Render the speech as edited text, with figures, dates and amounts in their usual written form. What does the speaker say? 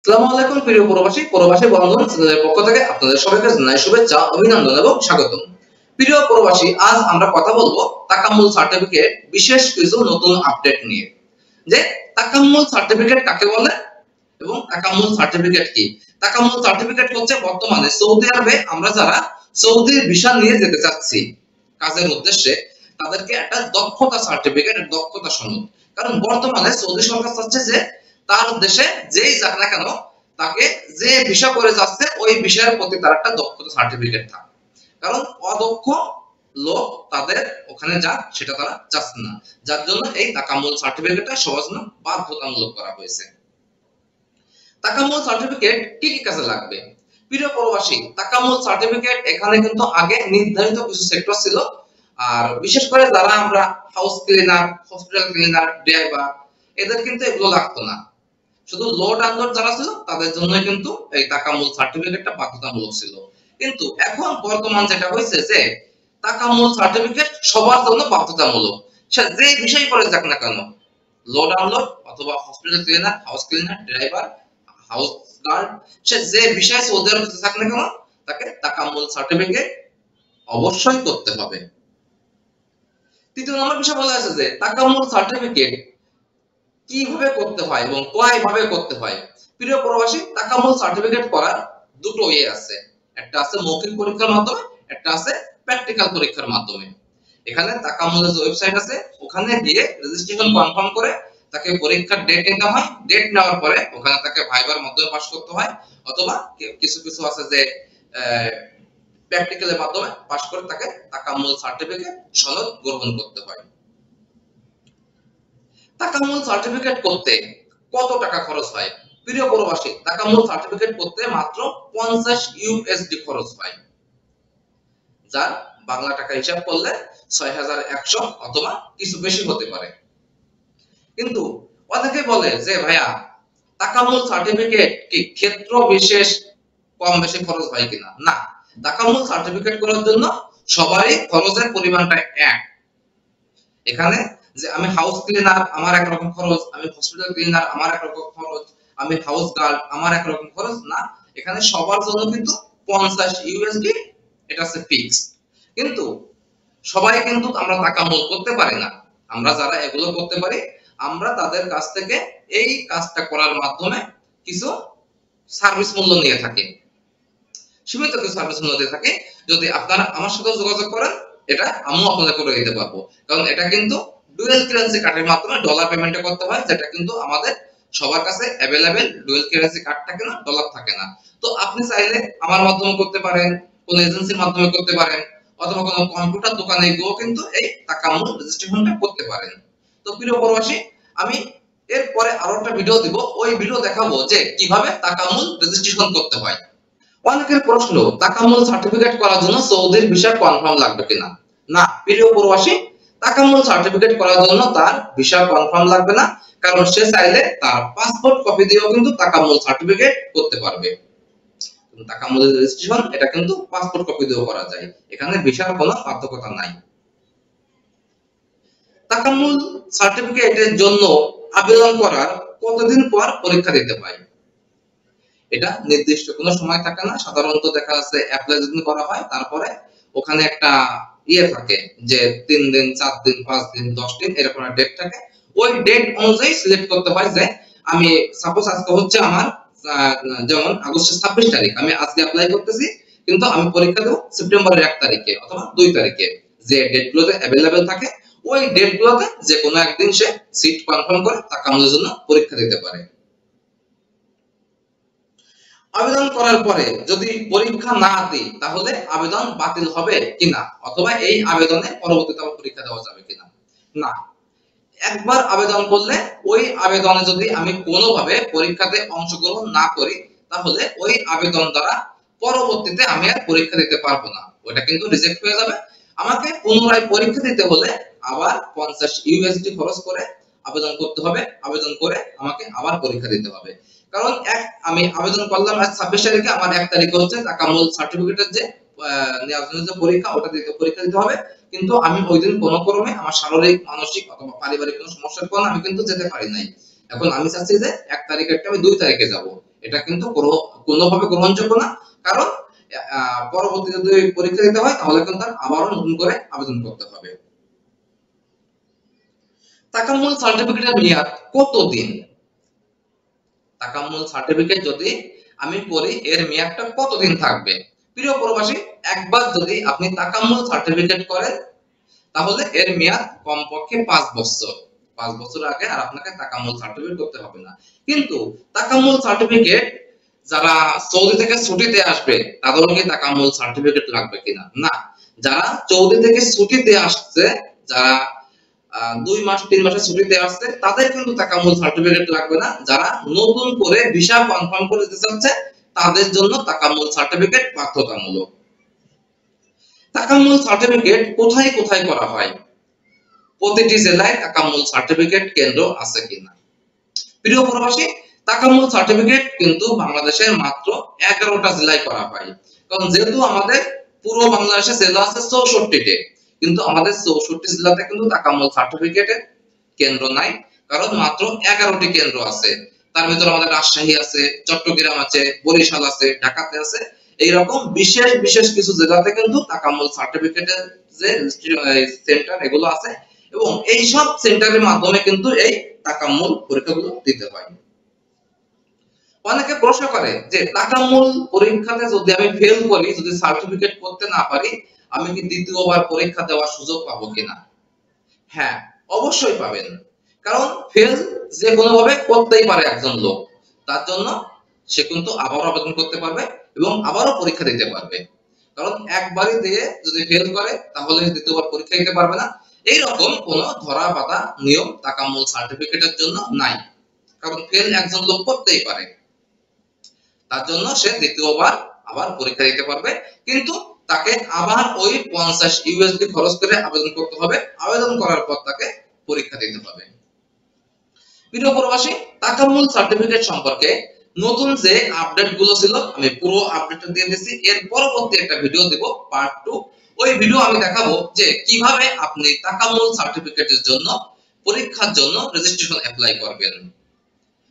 আসসালামু আলাইকুম প্রিয় প্রবাসী বন্ধুগণ, চ্যানেলের পক্ষ থেকে আপনাদের সবাইকে জানাই শুভেচ্ছা, অভিনন্দন এবং স্বাগতম। প্রিয় প্রবাসী, আজ আমরা কথা বলবো তাকাম্মুল সার্টিফিকেট বিশেষ কিছু নতুন আপডেট নিয়ে। যে তাকাম্মুল সার্টিফিকেট কাকে বলে এবং তাকাম্মুল সার্টিফিকেট কি? তাকাম্মুল সার্টিফিকেট হচ্ছে বর্তমানে সৌদি আরবে আমরা যারা সৌদির ভিসা নিয়ে যেতে চাচ্ছি কাজের উদ্দেশ্যে, তাদেরকে একটা দক্ষতা সার্টিফিকেট, দক্ষতা সনদ। কারণ বর্তমানে সৌদি সরকার চাচ্ছে যে তার দেশে যেই যাক না কেন তাকে যে ভিসা করে যাচ্ছে ওই বিষয়ের প্রতি তার একটা দক্ষতা সার্টিফিকেট থাকে। কারণ অদক্ষ লোক তাদের ওখানে যাক সেটা তারা চাচ্ছে না, যার জন্য এই তাকাম্মুল সার্টিফিকেটটা সবার জন্য বাধ্যতামূলক করা হয়েছে। তাকাম্মুল সার্টিফিকেট কি কি কাজে লাগবে? প্রিয় প্রবাসী, তাকাম্মুল সার্টিফিকেট এখানে কিন্তু আগে নির্ধারিত কিছু সেক্টর ছিল, আর বিশেষ করে যারা আমরা house cleaner, hospital cleaner, driver, এদের কিন্তু এগুলো লাগতো না। শুধু লোড আনলোড যারা ছিল তাদের জন্য কিন্তু এই তাকাম্মুল সার্টিফিকেটটা বাধ্যতামূলক ছিল। কিন্তু এখন বর্তমান যেটা হয়েছে যে তাকাম্মুল সার্টিফিকেট সবার জন্য বাধ্যতামূলক। সে যে বিষয় করে যাক না কেন, লোড আনলোড অথবা hospital cleaner, house cleaner, driver, house guard, সে যে বিষয় সৌদি আরবে যাক না কেন তাকে তাকাম্মুল সার্টিফিকেট অবশ্যই করতে হবে। তৃতীয় নম্বর বিষয় বলা আছে যে তাকাম্মুল সার্টিফিকেট কিভাবে করতে হয় এবং কয়ভাবে করতে হয়। প্রিয় প্রবাসী, তাকাম্মুল সার্টিফিকেট করার দুটো ওয়ে আছে। একটা আছে মৌখিক পরীক্ষার মাধ্যমে, একটা আছে প্র্যাকটিক্যাল পরীক্ষার মাধ্যমে। এখানে তাকাম্মুলের যে ওয়েবসাইট আছে ওখানে গিয়ে রেজিস্ট্রেশন কনফার্ম করে তাকে পরীক্ষার ডেট নিতে হয়। ডেট নেওয়ার পরে ওখানে তাকে ভাইবার মাধ্যমে পাস করতে হয়, অথবা কিছু কিছু আছে যে প্র্যাকটিক্যালের মাধ্যমে পাস করে তাকে তাকাম্মুল সার্টিফিকেট সনদ গ্রহণ করতে হয়। তাকাম্মুল সার্টিফিকেট করতে কত টাকা খরচ হয়? প্রিয় প্রবাসী, তাকাম্মুল সার্টিফিকেট করতে মাত্র 50 ইউএসডি খরচ হয়, যার বাংলা টাকা হিসাব করলে 6100 অথবা কিছু বেশি হতে পারে। কিন্তু অনেকে বলে যে ভাইয়া তাকাম্মুল সার্টিফিকেট কি ক্ষেত্র বিশেষ কম বেশি খরচ হয় কিনা? না, তাকাম্মুল সার্টিফিকেট করার জন্য সবারই খরচের পরিমাণটা এক। এখানে যে আমি হাউস ক্লিনার আমার একরকম খরচ, আমি হসপিটাল ক্লিনার আমার একরকম খরচ, আমি হাউস গার্ড আমার একরকম খরচ না। এখানে সবার জন্য কিন্তু 50 ইউএসডি এটা হচ্ছে ফিক্স। কিন্তু সবাই কিন্তু আমরা তাকাম্মুল করতে পারি না। আমরা যারা এগুলো করতে পারি আমরা তাদের কাছ থেকে এই কাজটা করার মাধ্যমে কিছু সার্ভিস মূল্য নিয়ে থাকি, সীমিত কিছু সার্ভিস মূল্য দিয়ে থাকি। যদি আপনারা আমার সাথে যোগাযোগ করেন এটা আমিও আপনাদের করে দিতে পারবো। কারণ এটা কিন্তু ডুয়াল কারেন্সি কার্ডের মাধ্যমে ডলার পেমেন্টে করতে হয়, যেটা কিন্তু আমাদের সবার কাছে अवेलेबल ডুয়াল কারেন্সি কার্ড থাকে না, ডলার থাকে না। তো আপনি চাইলে আমার মাধ্যমে করতে পারেন, কোন এজেন্সির মাধ্যমে করতে পারেন, অথবা কোন কম্পিউটার দোকানে গিয়েও কিন্তু এই তাকাম্মুল রেজিস্ট্রেশনটা করতে পারেন। তো প্রিয় প্রবাসী, আমি এরপরে আরো একটা ভিডিও দিব, ওই ভিডিও দেখাবো যে কিভাবে তাকাম্মুল রেজিস্ট্রেশন করতে হয়। অনেকের প্রশ্ন, তাকাম্মুল সার্টিফিকেট করার জন্য সৌদির ভিসা কনফার্ম লাগবে কিনা? না প্রিয় প্রবাসী, তাকাম্মুল সার্টিফিকেট করার জন্য তার ভিসা কনফার্ম লাগবে না। কারণ সে চাইলে তার পাসপোর্ট কপি দিয়েও কিন্তু তাকাম্মুল সার্টিফিকেট করতে পারবে। তাকাম্মুল রেজিস্ট্রেশন এটা কিন্তু পাসপোর্ট কপি দিয়েও করা যায়, এখানে ভিসার কোনো বাধ্যকতা নাই। তাকাম্মুল সার্টিফিকেটের জন্য আবেদন করার কতদিন পর পরীক্ষা দিতে হয়? এটা নির্দিষ্ট কোনো সময় থাকে না। সাধারণত দেখা যাচ্ছে অ্যাপ্লাই যদি করা হয় তারপরে ওখানে একটা থাকে যে 3 দিন, 4 দিন, 5 দিন, 10 দিন এরকম একটা ডেট থাকে। ওই ডেট অনুযায়ী সিলেক্ট করতে হয় যে আমি সাপোজ আজকে হচ্ছে আমার যেমন আগস্টের 26 তারিখ, আমি আজকে অ্যাপ্লাই করতেছি কিন্তু আমি পরীক্ষা দেব সেপ্টেম্বরের 1 তারিখে অথবা 2 তারিখে। যে ডেটগুলোতে अवेलेबल থাকে ওই ডেটগুলোতে যে কোনো একদিন সে সিট কনফার্ম করে তাকাম্মুলের জন্য পরীক্ষা দিতে পারে। আবেদন করার পরে যদি পরীক্ষা না দিই তাহলে আবেদন বাতিল হবে কিনা, অথবা এই আবেদনে পরবর্তীতে পরীক্ষা দেওয়া যাবে কিনা? না, একবার আবেদন করলে ওই আবেদনে যদি আমি কোনোভাবে পরীক্ষাতে অংশগ্রহণ না করি তাহলে ওই আবেদন দ্বারা পরবর্তীতে আমি আর পরীক্ষা দিতে পারবো না, ওটা কিন্তু রিজেক্ট হয়ে যাবে। আমাকে পুনরায় পরীক্ষা দিতে হলে আবার 50 ইউএসডি খরচ করে আবেদন করতে হবে, আবেদন করে আমাকে আবার পরীক্ষা দিতে হবে। কারণ আমি আবেদন করলাম আজ 26 তারিখে, আমার 1 তারিখে হচ্ছে তাকাম্মুল সার্টিফিকেটের যে পরীক্ষা ওটা পরীক্ষা দিতে হবে, কিন্তু আমি ওই দিন কোনো ক্রমে আমার শারীরিক, মানসিক অথবা পারিবারিক কোনো সমস্যার কারণে আমি কিন্তু যেতে পারি নাই। এখন আমি চাচ্ছি যে 1 তারিখেরটা আমি 2 তারিখে যাব। এটা কিন্তু কোনোভাবে গ্রহণযোগ্য না। কারণ পরবর্তীতে যদি পরীক্ষা দিতে হয় তাহলে কিন্তু আবারও নতুন করে আবেদন করতে হবে। তাকাম্মুল সার্টিফিকেটের মেয়াদ কতদিন? তাকাম্মুল সার্টিফিকেট যদি আমি করি এর মেয়াদটা কতদিন থাকবে? প্রিয় প্রবাসী, একবার যদি আপনি তাকাম্মুল সার্টিফিকেট করেন তাহলে এর মেয়াদ কমপক্ষে 5 বছর। 5 বছর আগে আর আপনাকে তাকাম্মুল সার্টিফিকেট করতে হবে না। কিন্তু তাকাম্মুল সার্টিফিকেট যারা সৌদি থেকে ছুটিতে আসবে তাদেরও কি তাকাম্মুল সার্টিফিকেট লাগবে কিনা? না। যারা সৌদি থেকে ছুটিতে আসছে, যারা 2 মাস 3 মাসের ছুটিতে আসছে তাদের কিন্তু তাকাম্মুল সার্টিফিকেট লাগবে না। যারা নতুন করে ভিসা কনফার্ম করে দিতে চাচ্ছে তাদের জন্য তাকাম্মুল সার্টিফিকেট বাধ্যতামূলক। তাকাম্মুল সার্টিফিকেট কোথায় কোথায় করা হয়? প্রতিটি জেলায় তাকাম্মুল সার্টিফিকেট কেন্দ্র আছে কিনা? প্রিয় প্রবাসী, তাকাম্মুল সার্টিফিকেট কিন্তু বাংলাদেশের মাত্র 11টা জেলায় করা হয়। কারণ যেহেতু আমাদের পুরো বাংলাদেশে জেলা আছে 64টি, কিন্তু আমাদের 64 জেলাতে কিন্তু তাকাম্মুল সার্টিফিকেটের কেন্দ্র নাই। কারণ মাত্র 11টি কেন্দ্র আছে। তার ভিতরে আমাদের রাজশাহী আছে, চট্টগ্রাম আছে, বরিশাল আছে, ঢাকাতে আছে। এইরকম বিশেষ বিশেষ কিছু জেলাতে কিন্তু তাকাম্মুল সার্টিফিকেটের যে সেন্টার এগুলো আছে এবং এই সব সেন্টারের মাধ্যমে কিন্তু এই তাকাম্মুল পরীক্ষাগুলো দিতে হয়। অনেকে প্রশ্ন করে যে তাকাম্মুল পরীক্ষাতে যদি আমি ফেল করি, যদি সার্টিফিকেট করতে না পারি, আমি কি দ্বিতীয়বার পরীক্ষা দেওয়ার সুযোগ পাবো কিনা? হ্যাঁ, অবশ্যই পাবেন। কারণ ফেল যে কোনোভাবে করতেই পারে একজন লোক, তার জন্য সে কিন্তু আবারও আবেদন করতে পারবে এবং আবারও পরীক্ষা দিতে পারবে। কারণ একবারই দিয়ে যদি ফেল করে তাহলে দ্বিতীয়বার পরীক্ষা দিতে পারবে না। এইরকম কোনো ধরা বাঁধা নিয়ম তাকাম্মুল সার্টিফিকেটের জন্য নাই। কারণ ফেল একজন লোক করতেই পারে, তার জন্য সে দ্বিতীয়বার আবার পরীক্ষা দিতে পারবে, কিন্তু তাকে আবার ওই 50 ইউএসডি খরচ করে আবেদন করতে হবে। আবেদন করার পর তাকে পরীক্ষা দিতে হবে। প্রিয় প্রবাসী, তাকাম্মুল সার্টিফিকেট সম্পর্কে নতুন যে আপডেট গুলো ছিল আমি পুরো আপডেটটা দিয়ে দিয়েছি। এর পরবর্তী একটা ভিডিও দিব পার্ট 2। ওই ভিডিও আমি দেখাবো যে কিভাবে আপনি তাকাম্মুল সার্টিফিকেটের জন্য পরীক্ষার জন্য রেজিস্ট্রেশন অ্যাপ্লাই করবেন।